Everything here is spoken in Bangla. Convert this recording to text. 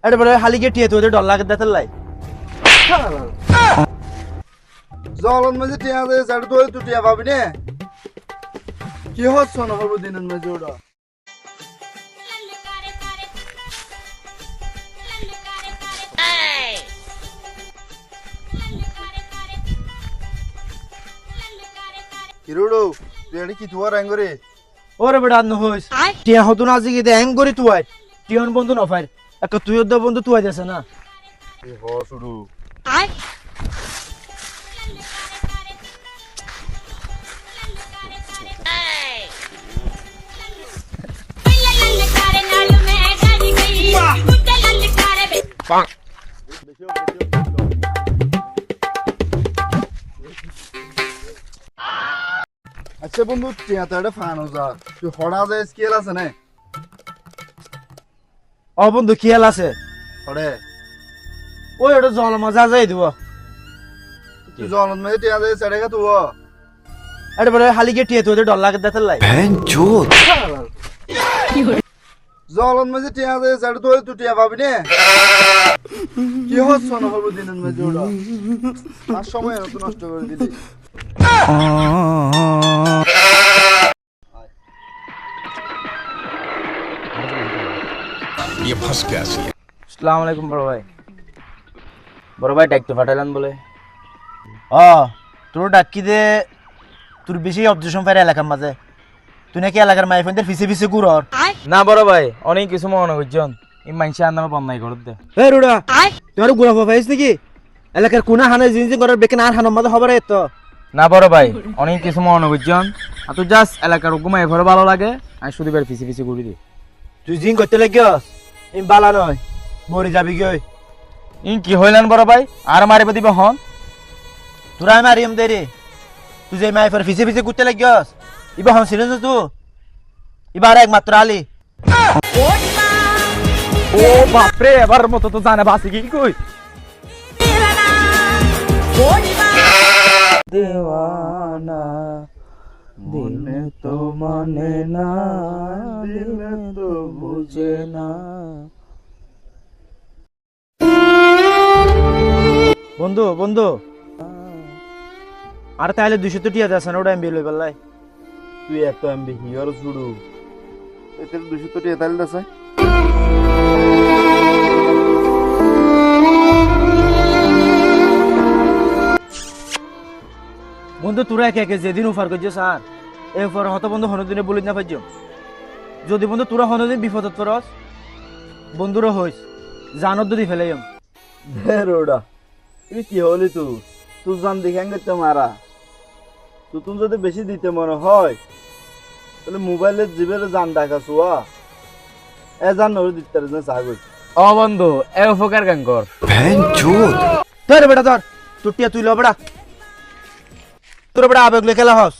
এটা বলে হালি গিয়ে টিয়ে তোদের ডর লাগে দেখার লাই জলন মাঝে টিয়া দেয় সাড়ে তো তুই টিয়া পাবি না কি হচ্ছে না হবো দিনের মাঝে ওটা কিরুড়ো তুই এটা কি তুয়ার অ্যাঙ্গরে ওরে বেটা আন্ন হইস টিয়া হতো না আজকে দে হ্যাং করি তুই টিয়ন বন্ধু না ফাইর একটা তুই ওর বন্ধু তুই দেছে না হ শুরু আচ্ছা বন্ধু টিয়া তো এটা ফান যা তুই হড়া যায় স্কেল আছে না ও বন্ধু খেয়াল আছে হড়ে ওই ওটা জল মজা যাই দিব তুই জলন মাঝে টিয়া দেয় সাড়ে গা তুই এটা বলে হালি গিয়ে টিয়ে তোদের ডর লাগে দেখার লাই জলন মাঝে টিয়া দেয় সাড়ে তো তুই টিয়া পাবি না কি হচ্ছে না হবো দিনের মাঝে ওটা আর সময় এত নষ্ট করে দিলি ये फंस गया सी আসসালামু আলাইকুম বড় ভাই ডাকতে পাঠালেন বলে তোর ডাকি দে তোর বেশি অবজেকশন পারে এলাকার মাঝে তুই নাকি এলাকার মাইফেনদের ফিসে ফিসে ঘুরর না বড় ভাই অনেক কিছু মনে করছেন এই মানুষের আন্দামে বন্যাই করে দে এই রুডা তোর গুড়া পাইছ নাকি এলাকার কোনা হানে জিনজিন করার বেকে না হানার মাঝে খবর এত না বড় ভাই অনেক কিছু মনে করছেন আর তুই জাস্ট এলাকার ঘুমাই ঘরে ভালো লাগে আমি শুধু বের ফিসে ফিসে ঘুরি দিই তুই জিন করতে লাগিস এই বালা নয় মরে যাবি কি ইন কি হইলেন বড় ভাই আর মারিবে দিবে হন তোরা মারিম দে রে তুই যে মাইফের ফিসে ফিসে ঘুরতে লাগিস ইবা হন ছিলেন তুই এবার একমাত্র আলী ও বাপরে এবার মতো তো জানে বাসি কি কই দেওয়ানা দিন তো মানে না দিন তো বুঝে না বন্ধু বন্ধু আর তাহলে 200 টিয়া আছে না ওটা এমবি লই পাল্লাই তুই এত এমবি হিয়ার শুরু এতে 200 টিয়া তাইল আছে বন্ধু তোরা একে একে যেদিন অফার করছো স্যার এই অফার হতো বন্ধু হনদিনে বলি না পাইছো যদি বন্ধু তোরা হনদিন বিপদত পড়স বন্ধুরা হইস জানত যদি ফেলাইম রোডা তুই কি হলি তুই জান দেখে গেতে মারা তুই যদি বেশি দিতে মনে হয় তাহলে মোবাইলের জিবের জান ডাকা চুয়া এ জান নড়ে দিতে না সাগর ও বন্ধু এ উপকার গান কর ধর বেটা ধর তোর টিয়া তুই ল বেটা তোর বেটা আবেগ লে খেলা হস